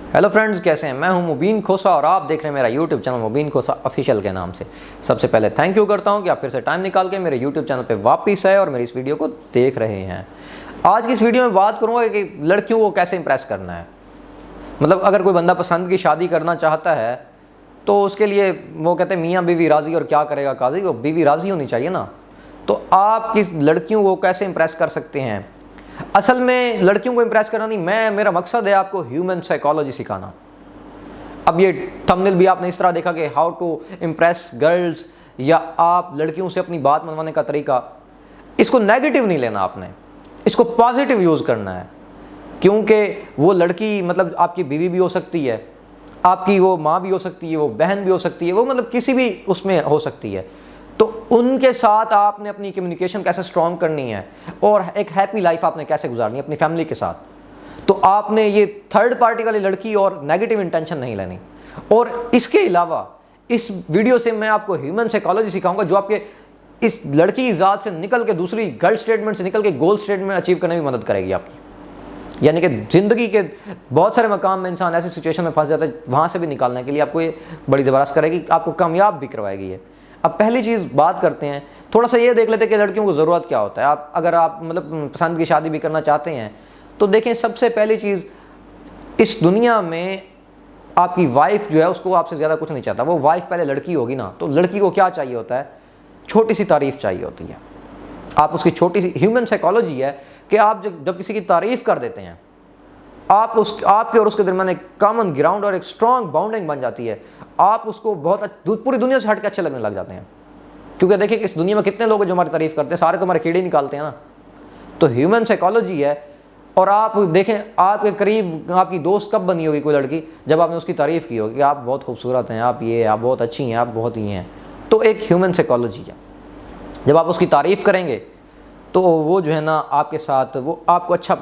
Hello friends, कैसे हैं। मैं हूं मुबीन खोसा और आप देख रहे हैं मेरा यूट्यूब चैनल मुबीन खोसा ऑफिशियल के नाम से। सबसे पहले थैंक यू करता हूं कि आप फिर से टाइम निकाल के मेरे यूट्यूब चैनल पे वापस आए और मेरी इस वीडियो को देख रहे हैं। आज की इस वीडियो में बात करूंगा कि लड़कियों को कैसे इंप्रेस करना है। मतलब अगर कोई बंदा पसंद की शादी करना चाहता है तो उसके लिए वो कहते हैं मियाँ बीवी राज़ी और क्या करेगा काजी, वो बीवी राज़ी होनी चाहिए ना। तो आप किस लड़कियों को कैसे इंप्रेस कर सकते हैं। असल में लड़कियों को इंप्रेस करना नहीं, मेरा मकसद है आपको ह्यूमन साइकोलॉजी सिखाना। अब ये थंबनेल भी आपने इस तरह देखा कि हाउ टू इम्प्रेस गर्ल्स, या आप लड़कियों से अपनी बात मनवाने का तरीका। इसको नेगेटिव नहीं लेना आपने, इसको पॉजिटिव यूज़ करना है। क्योंकि वो लड़की मतलब आपकी बीवी भी हो सकती है, आपकी वो माँ भी हो सकती है, वो बहन भी हो सकती है, वो मतलब किसी भी उसमें हो सकती है। तो उनके साथ आपने अपनी कम्युनिकेशन कैसे स्ट्रॉन्ग करनी है और एक हैप्पी लाइफ आपने कैसे गुजारनी है अपनी फैमिली के साथ। तो आपने ये थर्ड पार्टी वाली लड़की और नेगेटिव इंटेंशन नहीं लेनी। और इसके अलावा इस वीडियो से मैं आपको ह्यूमन साइकोलॉजी सिखाऊंगा जो आपके इस लड़की की ज़ात से निकल के दूसरी गर्ल स्टेटमेंट से निकल के गोल स्टेटमेंट अचीव करने में मदद करेगी आपकी। यानी कि ज़िंदगी के बहुत सारे मकाम में इंसान ऐसी सिचुएशन में फंस जाता है, वहाँ से भी निकालने के लिए आपको ये बड़ी ज़बरदस्त करेगी, आपको कामयाब भी करवाएगी ये। अब पहली चीज़ बात करते हैं, थोड़ा सा ये देख लेते हैं कि लड़कियों को ज़रूरत क्या होता है। अगर आप मतलब पसंद की शादी भी करना चाहते हैं तो देखें, सबसे पहली चीज़ इस दुनिया में आपकी वाइफ जो है उसको आपसे ज़्यादा कुछ नहीं चाहता। वो वाइफ पहले लड़की होगी ना, तो लड़की को क्या चाहिए होता है, छोटी सी तारीफ़ चाहिए होती है। आप उसकी छोटी सी ह्यूमन साइकोलॉजी है कि आप जब किसी की तारीफ़ कर देते हैं, आपके और उसके दरमियान एक कॉमन ग्राउंड और एक स्ट्रॉन्ग बाउंडिंग बन जाती है। आप उसको पूरी दुनिया से हट के अच्छे लगने लग जाते हैं। क्योंकि देखिए इस दुनिया में कितने लोग हैं जो हमारी तारीफ़ करते हैं, सारे को हमारे कीड़े निकालते हैं ना। तो ह्यूमन साइकोलॉजी है। और आप देखें, आपके करीब आपकी दोस्त कब बनी होगी कोई लड़की, जब आपने उसकी तारीफ़ की होगी कि आप बहुत खूबसूरत हैं, आप बहुत अच्छी हैं, आप बहुत ही हैं। तो एक ह्यूमन साइकोलॉजी है। जब आप उसकी तारीफ़ करेंगे तो वो जो है ना आपके साथ वो आपको अच्छा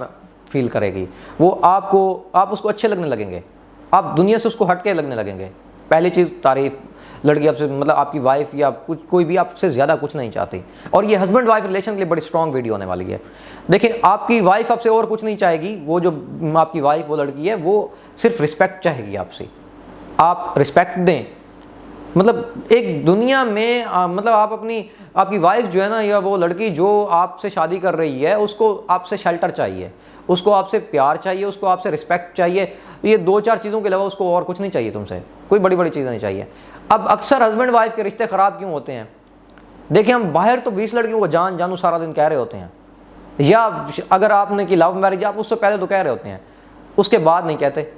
फील करेगी, आप उसको अच्छे लगने लगेंगे, आप दुनिया से उसको हट के लगने लगेंगे। पहली चीज़ तारीफ़, लड़की आपसे मतलब आपकी वाइफ या कोई भी आपसे ज़्यादा कुछ नहीं चाहती। और ये हस्बैंड वाइफ रिलेशन के लिए बड़ी स्ट्रॉन्ग वीडियो होने वाली है। देखिए आपकी वाइफ आपसे और कुछ नहीं चाहेगी, वो जो आपकी वाइफ वो लड़की है वो सिर्फ रिस्पेक्ट चाहेगी आपसे। आप रिस्पेक्ट दें, मतलब एक दुनिया में मतलब आपकी वाइफ जो है ना, या वो लड़की जो आपसे शादी कर रही है, उसको आपसे शेल्टर चाहिए, उसको आपसे प्यार चाहिए, उसको आपसे रिस्पेक्ट चाहिए। ये दो चार चीज़ों के अलावा उसको और कुछ नहीं चाहिए, तुमसे कोई बड़ी बड़ी चीज़ें नहीं चाहिए। अब अक्सर हस्बैंड वाइफ के रिश्ते ख़राब क्यों होते हैं? देखिए हम बाहर तो 20 लड़कियों को जान जानू सारा दिन कह रहे होते हैं, या अगर आपने की लव मैरिज आप उससे पहले तो कह रहे होते हैं, उसके बाद नहीं कहते।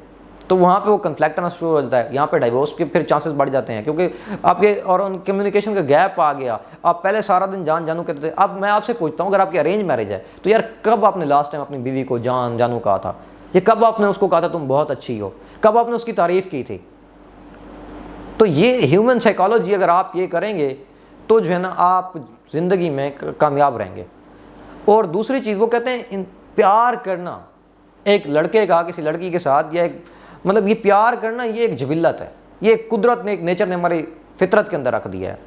तो वहाँ पे वो कन्फ्लिक्ट आना शुरू हो जाता है, यहाँ पे डाइवोर्स के फिर चांसेस बढ़ जाते हैं, क्योंकि आपके और उन कम्युनिकेशन का गैप आ गया। आप पहले सारा दिन जान जानू कहते थे। अब मैं आपसे पूछता हूँ, अगर आपकी अरेंज मैरिज है तो यार कब आपने लास्ट टाइम अपनी बीवी को जान जानू कहा था? ये कब आपने उसको कहा था तुम बहुत अच्छी हो? कब आपने उसकी तारीफ़ की थी? तो ये ह्यूमन साइकोलॉजी अगर आप ये करेंगे तो जो है ना आप ज़िंदगी में कामयाब रहेंगे। और दूसरी चीज़ वो कहते हैं प्यार करना एक लड़के का किसी लड़की के साथ, या एक मतलब ये प्यार करना ये एक जबिल्लत है, ये कुदरत ने, एक नेचर ने हमारी फितरत के अंदर रख दिया है।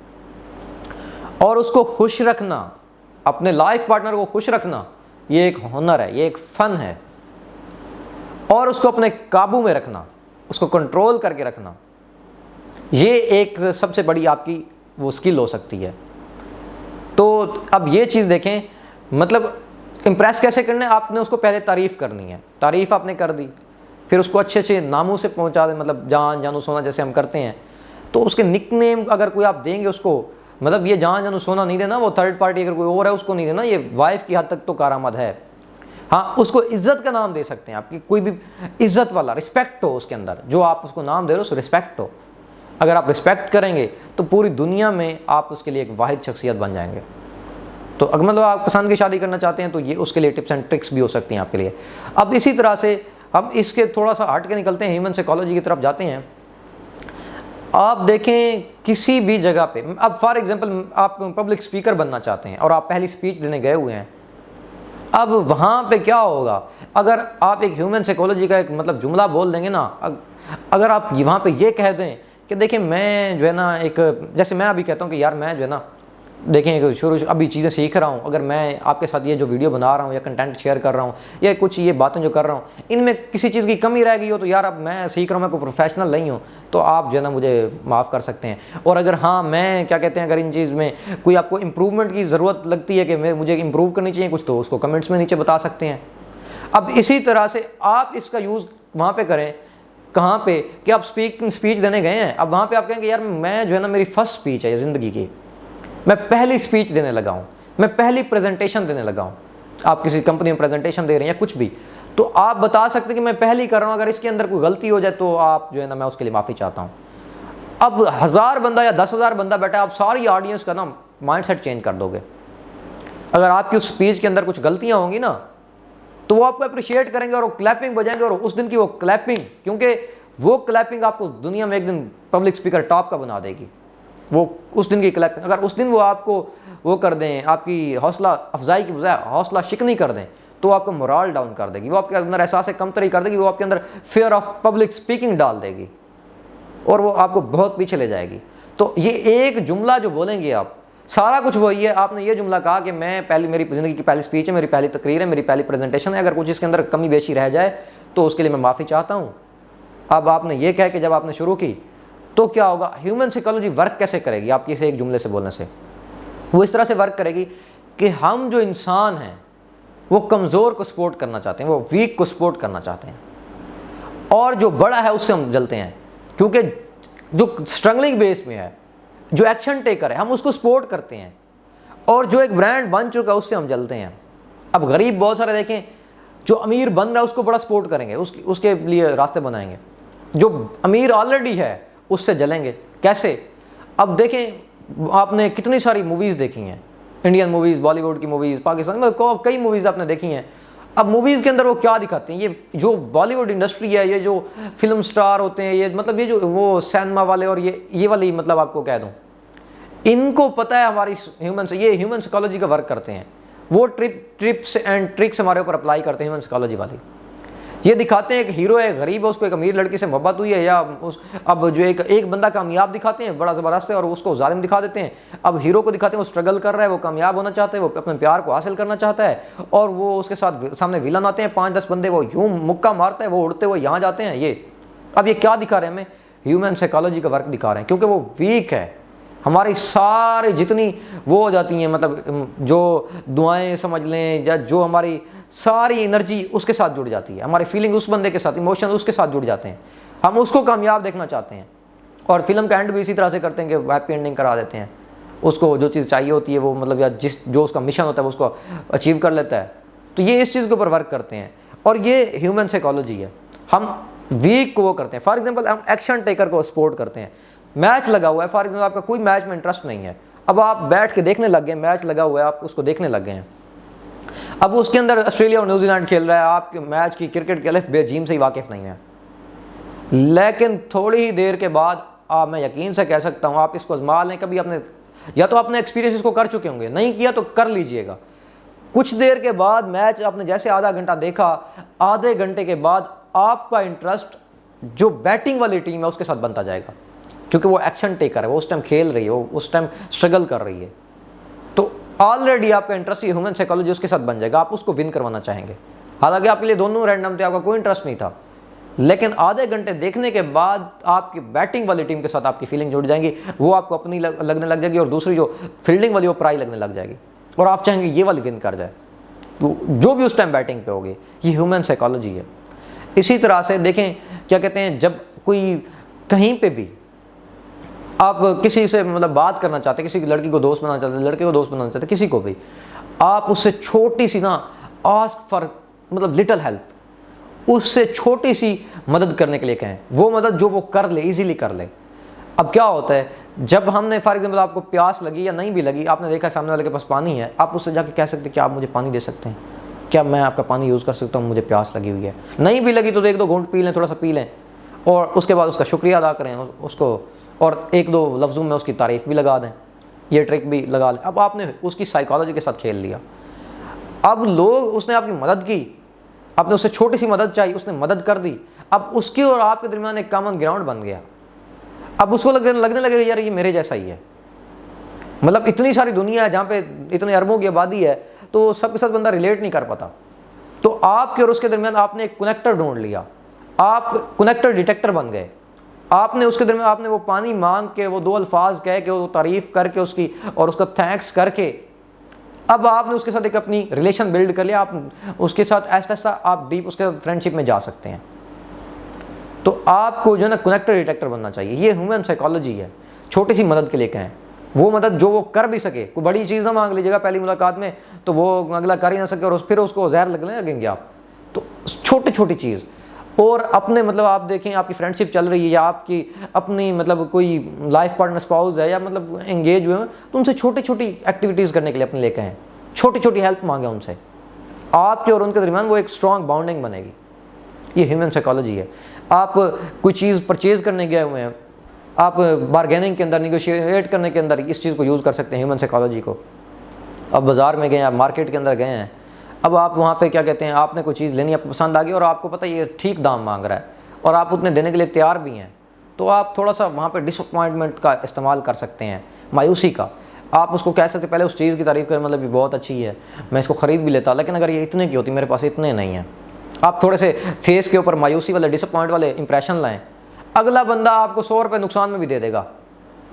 और उसको खुश रखना, अपने लाइफ पार्टनर को खुश रखना, ये एक हुनर है, ये एक फ़न है। और उसको अपने काबू में रखना, उसको कंट्रोल करके रखना, ये एक सबसे बड़ी आपकी वो स्किल हो सकती है। तो अब ये चीज़ देखें, मतलब इम्प्रेस कैसे करना है। आपने उसको पहले तारीफ़ करनी है, तारीफ़ आपने कर दी, फिर उसको अच्छे अच्छे नामों से पहुंचा दें, मतलब जान जानू सोना जैसे हम करते हैं। तो उसके निकनेम अगर कोई आप देंगे उसको, मतलब ये जान जानू सोना नहीं देना, वो थर्ड पार्टी अगर कोई और है उसको नहीं देना, ये वाइफ की हद तक तो कारामद है। हाँ, उसको इज्जत का नाम दे सकते हैं आपकी, कोई भी इज्जत वाला, रिस्पेक्ट हो उसके अंदर, जो आप उसको नाम दे रहे हो उस रिस्पेक्ट हो। अगर आप रिस्पेक्ट करेंगे तो पूरी दुनिया में आप उसके लिए एक वाहिद शख्सियत बन जाएंगे। तो अगर मतलब आप पसंद की शादी करना चाहते हैं तो ये उसके लिए टिप्स एंड ट्रिक्स भी हो सकती हैं आपके लिए। अब इसी तरह से अब इसके थोड़ा सा हट के निकलते हैं, ह्यूमन साइकोलॉजी की तरफ जाते हैं। आप देखें किसी भी जगह पे, अब फॉर एग्जांपल आप पब्लिक स्पीकर बनना चाहते हैं और आप पहली स्पीच देने गए हुए हैं। अब वहाँ पे क्या होगा, अगर आप एक ह्यूमन साइकोलॉजी का एक मतलब जुमला बोल देंगे ना, अगर आप वहाँ पे ये कह दें कि देखिए मैं जो है ना एक, जैसे मैं अभी कहता हूँ कि यार मैं जो है ना देखें शुरू अभी चीज़ें सीख रहा हूँ, अगर मैं आपके साथ ये जो वीडियो बना रहा हूँ या कंटेंट शेयर कर रहा हूँ या कुछ ये बातें जो कर रहा हूँ, इनमें किसी चीज़ की कमी रह गई हो तो यार अब मैं सीख रहा हूँ, मैं कोई प्रोफेशनल नहीं हूँ, तो आप जो है ना मुझे माफ़ कर सकते हैं। और अगर हाँ मैं क्या कहते हैं, अगर इन चीज़ में कोई आपको इम्प्रूवमेंट की ज़रूरत लगती है कि मुझे इम्प्रूव करनी चाहिए कुछ, तो उसको कमेंट्स में नीचे बता सकते हैं। अब इसी तरह से आप इसका यूज़ वहाँ पर करें, कहाँ पे कि आप स्पीच देने गए हैं, अब वहाँ पे आप कहेंगे यार मैं जो है ना मेरी फर्स्ट स्पीच है ज़िंदगी की, मैं पहली स्पीच देने लगा हूँ, मैं पहली प्रेजेंटेशन देने लगा हूँ। आप किसी कंपनी में प्रेजेंटेशन दे रहे हैं या कुछ भी, तो आप बता सकते हैं कि मैं पहली कर रहा हूँ, अगर इसके अंदर कोई गलती हो जाए तो आप जो है ना मैं उसके लिए माफ़ी चाहता हूँ। अब 1000 बंदा या 10,000 बंदा बैठा है, आप सारी ऑडियंस का ना माइंडसेट चेंज कर दोगे। अगर आपकी उस स्पीच के अंदर कुछ गलतियाँ होंगी ना, तो वो आपको अप्रिशिएट करेंगे और वो क्लैपिंग बजाएंगे, और उस दिन की वो क्लैपिंग, क्योंकि वो क्लैपिंग आपको दुनिया में एक दिन पब्लिक स्पीकर टॉप का बना देगी। वो उस दिन की क्लैपिंग, अगर उस दिन वो आपको वो कर दें, आपकी हौसला अफजाई की बजाय हौसला शिकनी कर दें, तो आपको मोरल डाउन कर देगी, वो आपके अंदर एहसास कमतरी कर देगी, वो आपके अंदर फियर ऑफ पब्लिक स्पीकिंग डाल देगी और वो आपको बहुत पीछे ले जाएगी। तो ये एक जुमला जो बोलेंगे आप, सारा कुछ वही है। आपने ये जुमला कहा कि मैं पहली, मेरी ज़िंदगी की पहली स्पीच है, मेरी पहली तकरीर है, मेरी पहली प्रेजेंटेशन है, अगर कुछ इसके अंदर कमी बेशी रह जाए तो उसके लिए मैं माफ़ी चाहता हूँ। अब आपने ये कह के जब आपने शुरू की तो क्या होगा, ह्यूमन साइकोलॉजी वर्क कैसे करेगी आपकी इसे एक जुमले से बोलने से, वो इस तरह से वर्क करेगी कि हम जो इंसान हैं वो कमज़ोर को सपोर्ट करना चाहते हैं, वो वीक को सपोर्ट करना चाहते हैं, और जो बड़ा है उससे हम जलते हैं, क्योंकि जो स्ट्रगलिंग बेस में है, जो एक्शन टेकर है, हम उसको सपोर्ट करते हैं, और जो एक ब्रांड बन चुका है उससे हम जलते हैं। अब गरीब बहुत सारे देखें, जो अमीर बन रहा है उसको बड़ा सपोर्ट करेंगे, उसके लिए रास्ते बनाएंगे, जो अमीर ऑलरेडी है उससे जलेंगे। कैसे? अब देखें, आपने कितनी सारी मूवीज़ देखी हैं, इंडियन मूवीज़, बॉलीवुड की मूवीज़, पाकिस्तान, मतलब कई मूवीज़ आपने देखी हैं। अब मूवीज़ के अंदर वो क्या दिखाते हैं, ये जो बॉलीवुड इंडस्ट्री है, ये जो फिल्म स्टार होते हैं, ये मतलब ये जो वो सिनेमा वाले और ये वाली, मतलब आपको कह दूँ, इनको पता है हमारी ये ह्यूमन साइकोलॉजी का वर्क करते हैं, वो ट्रिप्स एंड ट्रिक्स हमारे ऊपर अप्लाई करते हैं ह्यूमन साइकोलॉजी वाली। ये दिखाते हैं एक हीरो है, गरीब है, उसको एक अमीर लड़की से मोहब्बत हुई है, या अब जो एक बंदा कामयाब दिखाते हैं बड़ा ज़बरदस्त है और उसको जालिम दिखा देते हैं। अब हीरो को दिखाते हैं वो स्ट्रगल कर रहा है, वो कामयाब होना चाहता है, वो अपने प्यार को हासिल करना चाहता है, और वो उसके साथ सामने विलन आते हैं 5-10 बंदे, वो यूं मुक्का मारता है, वो उड़ते हुए यहाँ जाते हैं। ये अब ये क्या दिखा रहे हैं हमें, ह्यूमन साइकोलॉजी का वर्क दिखा रहे हैं, क्योंकि वो वीक है। हमारी सारी जितनी वो हो जाती हैं, मतलब जो दुआएं समझ लें, या जो हमारी सारी एनर्जी उसके साथ जुड़ जाती है, हमारी फीलिंग उस बंदे के साथ, इमोशन उसके साथ जुड़ जाते हैं, हम उसको कामयाब देखना चाहते हैं। और फिल्म का एंड भी इसी तरह से करते हैं कि हैप्पी एंडिंग करा देते हैं, उसको जो चीज़ चाहिए होती है वो, मतलब या जो उसका मिशन होता है वो उसको अचीव कर लेता है। तो ये इस चीज़ के ऊपर वर्क करते हैं, और ये ह्यूमन साइकोलॉजी है। हम वीक को वो करते हैं, फॉर एग्जाम्पल हम एक्शन टेकर को सपोर्ट करते हैं। मैच लगा हुआ है, फॉर एग्जाम्पल आपका कोई मैच में इंटरेस्ट नहीं है, अब आप बैठ के देखने लग गए, मैच लगा हुआ है, आप उसको देखने लग गए हैं। अब उसके अंदर ऑस्ट्रेलिया और न्यूजीलैंड खेल रहा है, आप मैच की क्रिकेट के अलिफ बेजीम से ही वाकिफ़ नहीं है, लेकिन थोड़ी ही देर के बाद आप, मैं यकीन से कह सकता हूँ, आप इसको आजमा लें। कभी आपने, या तो आपने एक्सपीरियंस इसको कर चुके होंगे, नहीं किया तो कर लीजिएगा। कुछ देर के बाद मैच आपने जैसे आधा घंटा देखा, आधे घंटे के बाद आपका इंटरेस्ट जो बैटिंग वाली टीम है उसके साथ बनता जाएगा, क्योंकि वो एक्शन टेकर है, वो उस टाइम खेल रही है, वो उस टाइम स्ट्रगल कर रही है। तो ऑलरेडी आपका इंटरेस्ट ये ह्यूमन साइकोलॉजी उसके साथ बन जाएगा, आप उसको विन करवाना चाहेंगे। हालांकि आपके लिए दोनों रैंडम थे, आपका कोई इंटरेस्ट नहीं था, लेकिन आधे घंटे देखने के बाद आपकी बैटिंग वाली टीम के साथ आपकी फीलिंग जुड़ जाएंगी, वो आपको अपनी लगने लग जाएगी, और दूसरी जो फील्डिंग वाली वो पराई लगने लग जाएगी, और आप चाहेंगे ये वाली विन कर जाए, तो जो भी उस टाइम बैटिंग पे होगी। ये ह्यूमन साइकोलॉजी है। इसी तरह से देखें, क्या कहते हैं, जब कोई कहीं पे भी आप किसी से मतलब बात करना चाहते हैं, किसी लड़की को दोस्त बनाना चाहते हैं, लड़के को दोस्त बनाना चाहते हैं, किसी को भी, आप उससे छोटी सी ना आस्क फॉर, मतलब लिटिल हेल्प, उससे छोटी सी मदद करने के लिए कहें, वो मदद जो वो कर ले, इजीली कर ले। अब क्या होता है, जब हमने फॉर एग्जाम्पल आपको प्यास लगी या नहीं भी लगी, आपने देखा सामने वाले के पास पानी है, आप उससे जाके कह सकते हैं कि आप मुझे पानी दे सकते हैं, क्या मैं आपका पानी यूज़ कर सकता हूँ, मुझे प्यास लगी हुई है। नहीं भी लगी तो 1-2 घूंट पी लें, थोड़ा सा पी लें, और उसके बाद उसका शुक्रिया अदा करें उसको, और 1-2 लफ्ज़ों में उसकी तारीफ़ भी लगा दें, ये ट्रिक भी लगा लें। अब आपने उसकी साइकोलॉजी के साथ खेल लिया। अब उसने आपकी मदद की, आपने उससे छोटी सी मदद चाहिए, उसने मदद कर दी, अब उसके और आपके दरमियान एक कॉमन ग्राउंड बन गया। अब उसको लगने लगेगा यार ये मेरे जैसा ही है, मतलब इतनी सारी दुनिया है जहाँ पे इतने अरबों की आबादी है, तो सबके साथ बंदा रिलेट नहीं कर पाता। तो आपके और उसके दरमियान आपने एक कनेक्टर ढूंढ लिया, आप कनेक्टर डिटेक्टर बन गए। आपने उसके दरमियान आपने वो पानी मांग के, वो दो अल्फाज कह के, वो तारीफ़ करके उसकी और उसका थैंक्स करके, अब आपने उसके साथ एक अपनी रिलेशन बिल्ड कर लिया। आप उसके साथ ऐसा ऐसा आप डीप उसके साथ फ्रेंडशिप में जा सकते हैं। तो आपको जो है ना कनेक्टर डिटेक्टर बनना चाहिए। ये ह्यूमन साइकोलॉजी है। छोटी सी मदद के लिए कहें, वो मदद जो वो कर भी सके। कोई बड़ी चीज़ ना मांग लीजिएगा पहली मुलाकात में, तो वो अगला कर ही ना सके और फिर उसको जहर लगने लगेंगे आप। तो छोटी छोटी चीज़, और अपने मतलब आप देखें आपकी फ्रेंडशिप चल रही है या आपकी अपनी मतलब कोई लाइफ पार्टनर स्पाउस है या मतलब एंगेज हुए हैं, तो उनसे छोटी छोटी एक्टिविटीज़ करने के लिए अपने लेके हैं, छोटी छोटी हेल्प मांगे उनसे। आपके और उनके दरमियान वो एक स्ट्रॉन्ग बाउंडिंग बनेगी। ये ह्यूमन साइकोलॉजी है। आप कोई चीज़ परचेज़ करने गए हुए हैं, आप बारगेनिंग के अंदर, निगोशिएट करने के अंदर इस चीज़ को यूज़ कर सकते हैं, ह्यूमन साइकोलॉजी को। अब बाज़ार में गए, आप मार्केट के अंदर गए हैं, अब आप वहाँ पे क्या कहते हैं, आपने कोई चीज़ लेनी, आपको पसंद आ गई और आपको पता है ये ठीक दाम मांग रहा है और आप उतने देने के लिए तैयार भी हैं, तो आप थोड़ा सा वहाँ पे डिसअपॉइंटमेंट का इस्तेमाल कर सकते हैं, मायूसी का। आप उसको कह सकते पहले उस चीज़ की तारीफ़ करें, मतलब ये बहुत अच्छी है, मैं इसको ख़रीद भी लेता, लेकिन अगर ये इतने की होती, मेरे पास इतने नहीं हैं। आप थोड़े से फेस के ऊपर मायूसी वाले, डिसअपॉइंट वाले इंप्रेशन लाएँ। अगला बंदा आपको 100 रुपये नुकसान में भी दे देगा,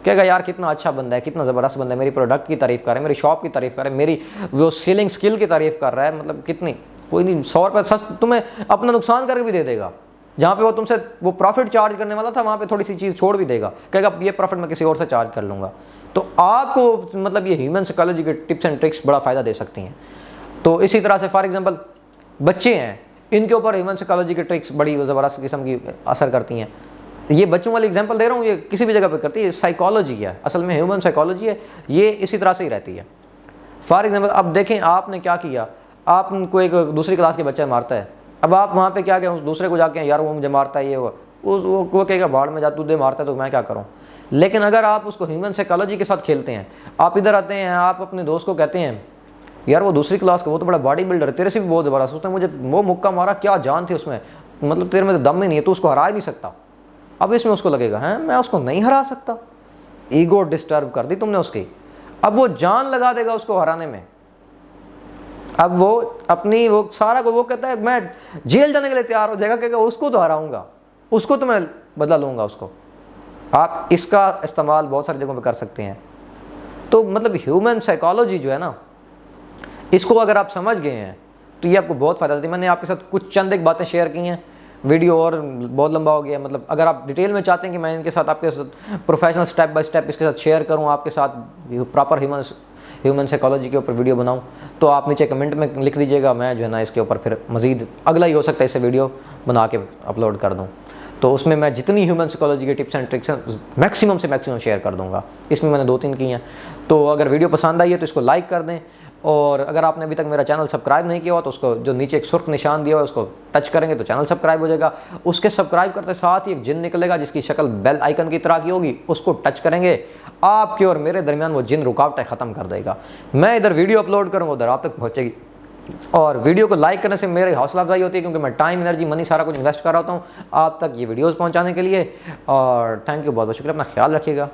कहेगा यार कितना अच्छा बंदा है, कितना ज़बरदस्त बंदा है, मेरी प्रोडक्ट की तारीफ़ कर रहा है, मेरी शॉप की तारीफ़ कर रहा है, मेरी वो सेलिंग स्किल की तारीफ़ कर रहा है, मतलब कितनी, कोई नहीं 100 रुपये सस्त तुम्हें अपना नुकसान करके भी दे देगा। जहाँ पे वो तुमसे वो प्रॉफिट चार्ज करने वाला था, वहाँ पे थोड़ी सी चीज़ छोड़ भी देगा, कहेगा ये प्रॉफिट मैं किसी और से चार्ज कर लूँगा। तो आपको मतलब ये ह्यूमन साइकोलॉजी के टिप्स एंड ट्रिक्स बड़ा फ़ायदा दे सकती हैं। तो इसी तरह से फॉर एग्जांपल बच्चे हैं, इनके ऊपर ह्यूमन साइकोलॉजी के ट्रिक्स बड़ी ज़बरदस्त किस्म की असर करती हैं। ये बच्चों वाली एग्जांपल दे रहा हूँ, ये किसी भी जगह पे करती है, साइकोलॉजी है, असल में ह्यूमन साइकोलॉजी है, ये इसी तरह से ही रहती है। फॉर एग्जांपल अब देखें आपने क्या किया, आपको एक दूसरी क्लास के बच्चा मारता है, अब आप वहाँ पे क्या कहें उस दूसरे को जाके यार वो मुझे मारता है, ये वो कहेगा भाड़ में जा, तू दे मारता है तो मैं क्या करूँ। लेकिन अगर आप उसको ह्यूमन साइकोलॉजी के साथ खेलते हैं, आप इधर आते हैं, आप अपने दोस्त को कहते हैं यार वो दूसरी क्लास का वो तो बड़ा बॉडी बिल्डर है, तेरे से भी बहुत ज़बरदस्त, उसने मुझे वो मुक्का मारा, क्या जान थी उसमें, मतलब तेरे में तो दम ही नहीं है, तू उसको हरा ही नहीं सकता। अब इसमें उसको लगेगा हैं मैं उसको नहीं हरा सकता, ईगो डिस्टर्ब कर दी तुमने उसकी। अब वो जान लगा देगा उसको हराने में। अब वो अपनी वो सारा को वो कहता है मैं जेल जाने के लिए तैयार हो जाएगा, कहेगा उसको तो हराऊंगा, उसको तो मैं बदला लूँगा उसको। आप इसका इस्तेमाल बहुत सारी जगहों पे कर सकते हैं। तो मतलब ह्यूमन साइकोलॉजी जो है ना, इसको अगर आप समझ गए हैं तो ये आपको बहुत फ़ायदा देती है। मैंने आपके साथ कुछ चंद एक बातें शेयर की हैं, वीडियो और बहुत लंबा हो गया। मतलब अगर आप डिटेल में चाहते हैं कि मैं इनके साथ आपके साथ प्रोफेशनल स्टेप बाय स्टेप इसके साथ शेयर करूं, आपके साथ प्रॉपर ह्यूमन साइकोलॉजी के ऊपर वीडियो बनाऊं, तो आप नीचे कमेंट में लिख दीजिएगा, मैं जो है ना इसके ऊपर फिर मज़ीद अगला ही हो सकता है इससे वीडियो बना के अपलोड कर दूँ। तो उसमें मैं जितनी ह्यूमन साइकोलॉजी के टिप्स एंड ट्रिक्स हैं मैक्सिमम से मैक्सिमम शेयर कर दूँगा। इसमें मैंने 2-3 की हैं। तो अगर वीडियो पसंद आई है तो इसको लाइक कर दें, और अगर आपने अभी तक मेरा चैनल सब्सक्राइब नहीं किया हो तो उसको जो नीचे एक सुर्ख निशान दिया हुआ है उसको टच करेंगे तो चैनल सब्सक्राइब हो जाएगा। उसके सब्सक्राइब करते साथ ही एक जिन निकलेगा जिसकी शक्ल बेल आइकन की तरह की होगी, उसको टच करेंगे, आपके और मेरे दरमियान वो जिन रुकावटें ख़त्म कर देगा। मैं इधर वीडियो अपलोड करूँगा उधर आप तक पहुँचेगी। और वीडियो को लाइक करने से मेरी हौसला अफजाई होती है, क्योंकि मैं टाइम, एनर्जी, मनी सारा कुछ इन्वेस्ट कर रहा होता हूँ आप तक ये वीडियोज़ पहुँचाने के लिए। और थैंक यू, बहुत बहुत शुक्रिया, अपना ख्याल रखिएगा।